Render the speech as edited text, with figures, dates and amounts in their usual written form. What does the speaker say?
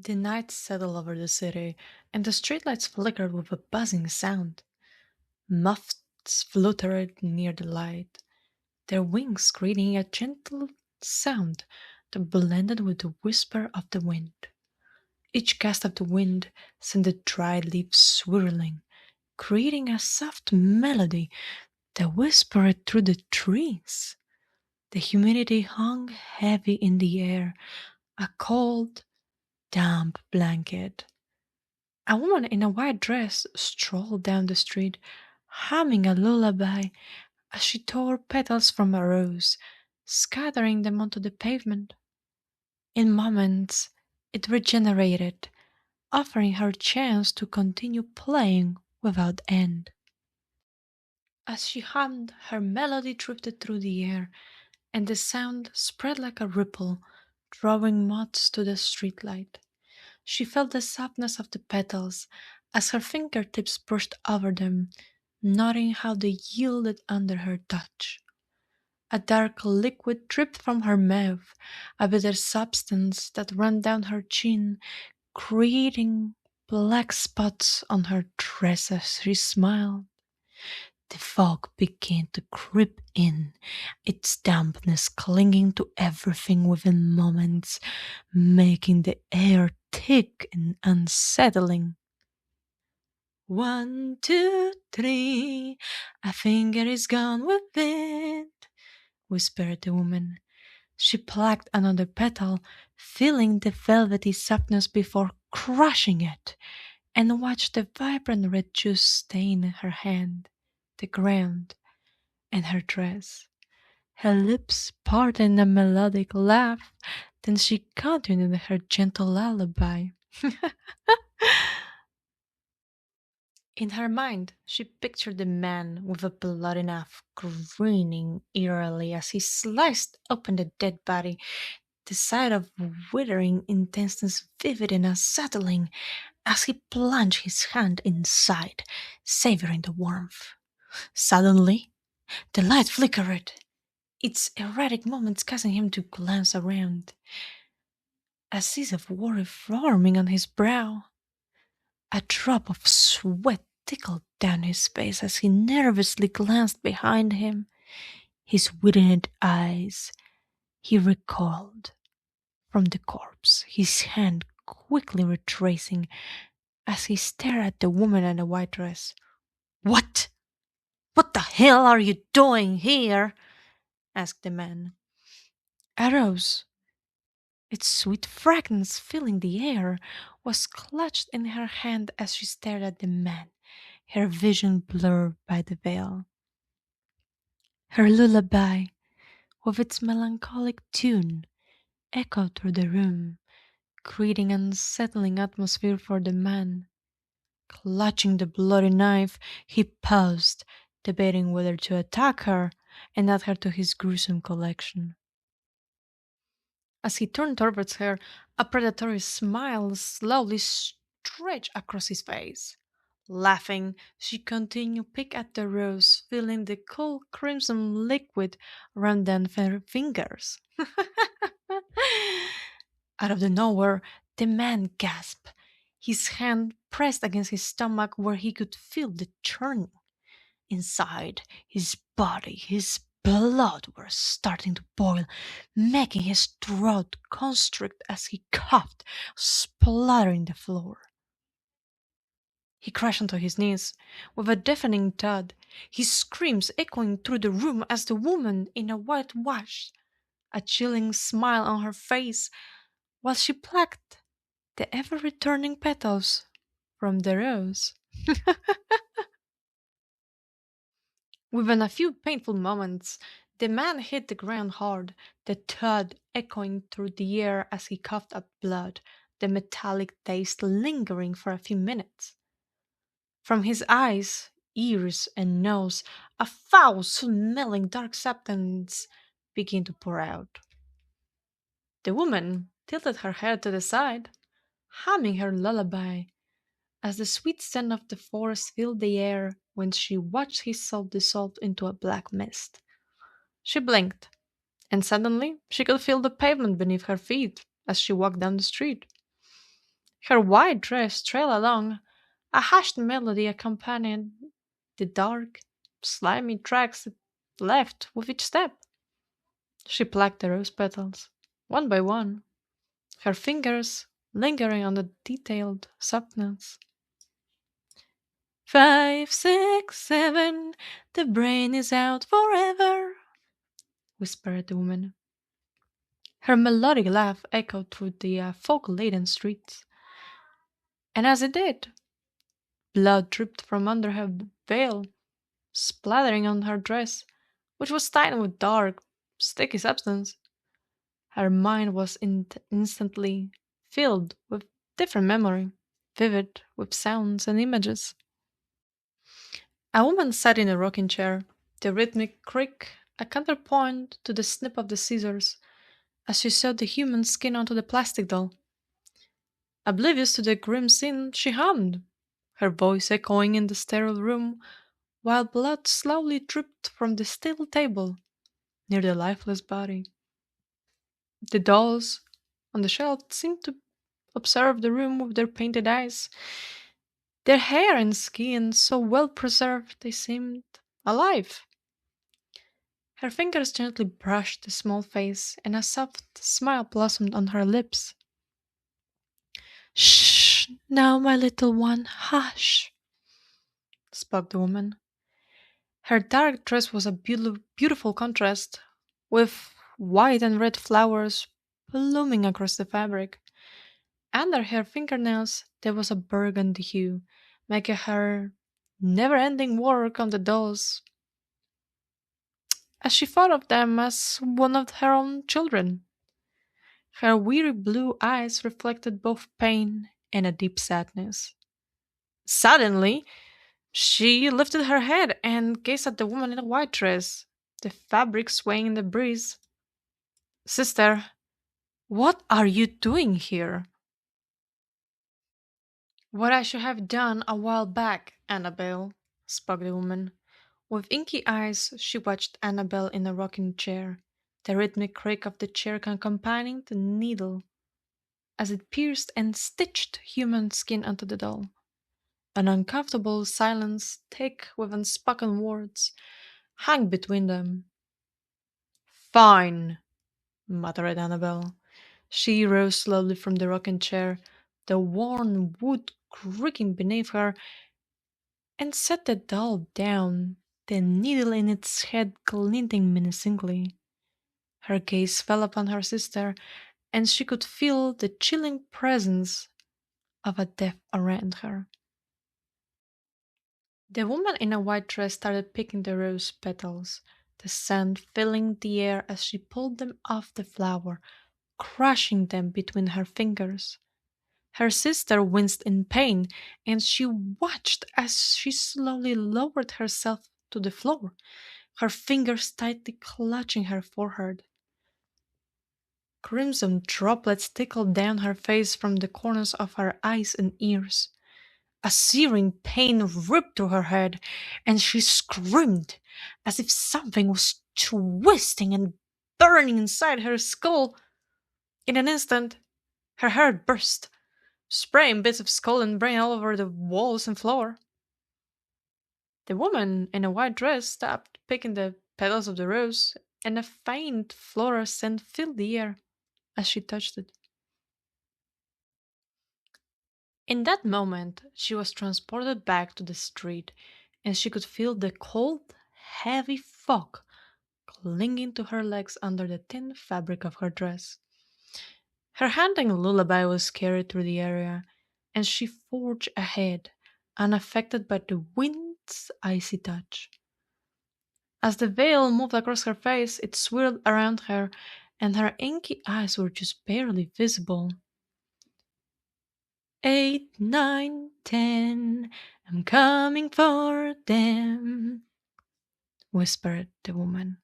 The night settled over the city, and the streetlights flickered with a buzzing sound. Moths fluttered near the light, their wings creating a gentle sound that blended with the whisper of the wind. Each gust of the wind sent the dry leaves swirling, creating a soft melody that whispered through the trees. The humidity hung heavy in the air, a cold, damp blanket. A woman in a white dress strolled down the street, humming a lullaby as she tore petals from a rose, scattering them onto the pavement. In moments, it regenerated, offering her chance to continue playing without end. As she hummed, her melody drifted through the air, and the sound spread like a ripple, drawing moths to the streetlight. She felt the softness of the petals as her fingertips brushed over them, noting how they yielded under her touch. A dark liquid dripped from her mouth, a bitter substance that ran down her chin, creating black spots on her dress as she smiled. The fog began to creep in, its dampness clinging to everything within moments, making the air thick and unsettling. One, two, three, I think it is gone with it, whispered the woman. She plucked another petal, feeling the velvety softness before crushing it, and watched the vibrant red juice stain her hand, the ground, and her dress. Her lips parted in a melodic laugh, then she continued her gentle lullaby. In her mind, she pictured the man with a bloody knife grinning eerily as he sliced open the dead body, the sight of withering intestines vivid and unsettling as he plunged his hand inside, savoring the warmth. Suddenly, the light flickered, its erratic movements causing him to glance around, a sense of worry forming on his brow. A drop of sweat trickled down his face as he nervously glanced behind him, his widened eyes. He recoiled from the corpse, his hand quickly retracing as he stared at the woman in the white dress. What? What the hell are you doing here? Asked the man. A rose, its sweet fragrance filling the air, was clutched in her hand as she stared at the man, her vision blurred by the veil. Her lullaby, with its melancholic tune, echoed through the room, creating an unsettling atmosphere for the man. Clutching the bloody knife, he paused, debating whether to attack her and add her to his gruesome collection. As he turned towards her, a predatory smile slowly stretched across his face. Laughing, she continued to pick at the rose, feeling the cool crimson liquid run down her fingers. Out of the nowhere, the man gasped. His hand pressed against his stomach where he could feel the churning. Inside his body, his blood was starting to boil, making his throat constrict as he coughed, splattering the floor. He crashed onto his knees with a deafening thud, his screams echoing through the room as the woman in a white washed, a chilling smile on her face, while she plucked the ever returning petals from the rose. Within a few painful moments, the man hit the ground hard, the thud echoing through the air as he coughed up blood, the metallic taste lingering for a few minutes. From his eyes, ears, and nose, a foul smelling dark substance began to pour out. The woman tilted her head to the side, humming her lullaby, as the sweet scent of the forest filled the air when she watched his soul dissolve into a black mist. She blinked, and suddenly she could feel the pavement beneath her feet as she walked down the street. Her white dress trailed along, a hushed melody accompanied the dark, slimy tracks it left with each step. She plucked the rose petals, one by one, her fingers lingering on the detailed softness. 5, 6, 7, the brain is out forever, whispered the woman. Her melodic laugh echoed through the fog laden streets, and as it did, blood dripped from under her veil, splattering on her dress, which was stained with dark, sticky substance. Her mind was instantly filled with different memory, vivid with sounds and images. A woman sat in a rocking chair, the rhythmic creak a counterpoint to the snip of the scissors as she sewed the human skin onto the plastic doll. Oblivious to the grim scene, she hummed, her voice echoing in the sterile room while blood slowly dripped from the steel table near the lifeless body. The dolls on the shelf seemed to observe the room with their painted eyes, their hair and skin so well preserved they seemed alive. Her fingers gently brushed the small face, and a soft smile blossomed on her lips. Shh! Now, my little one, hush! Spoke the woman. Her dark dress was a beautiful contrast, with white and red flowers blooming across the fabric. Under her fingernails there was a burgundy hue, making her never ending work on the dolls, as she thought of them as one of her own children. Her weary blue eyes reflected both pain and a deep sadness. Suddenly, she lifted her head and gazed at the woman in the white dress, the fabric swaying in the breeze. Sister, what are you doing here? What I should have done a while back, Annabel, spoke the woman. With inky eyes, she watched Annabel in a rocking chair, the rhythmic creak of the chair accompanying the needle as it pierced and stitched human skin onto the doll. An uncomfortable silence, thick with unspoken words, hung between them. Fine, muttered Annabel. She rose slowly from the rocking chair, the worn wood creaking beneath her, and set the doll down, the needle in its head glinting menacingly. Her gaze fell upon her sister, and she could feel the chilling presence of a death around her. The woman in a white dress started picking the rose petals, the scent filling the air as she pulled them off the flower, crushing them between her fingers. Her sister winced in pain, and she watched as she slowly lowered herself to the floor, her fingers tightly clutching her forehead. Crimson droplets trickled down her face from the corners of her eyes and ears. A searing pain ripped through her head, and she screamed as if something was twisting and burning inside her skull. In an instant, her heart burst, spraying bits of skull and brain all over the walls and floor. The woman in a white dress stopped picking the petals of the rose, and a faint floral scent filled the air as she touched it. In that moment, she was transported back to the street, and she could feel the cold, heavy fog clinging to her legs under the thin fabric of her dress. Her haunting lullaby was carried through the area, and she forged ahead, unaffected by the wind's icy touch. As the veil moved across her face, it swirled around her, and her inky eyes were just barely visible. 8, 9, 10, I'm coming for them, whispered the woman.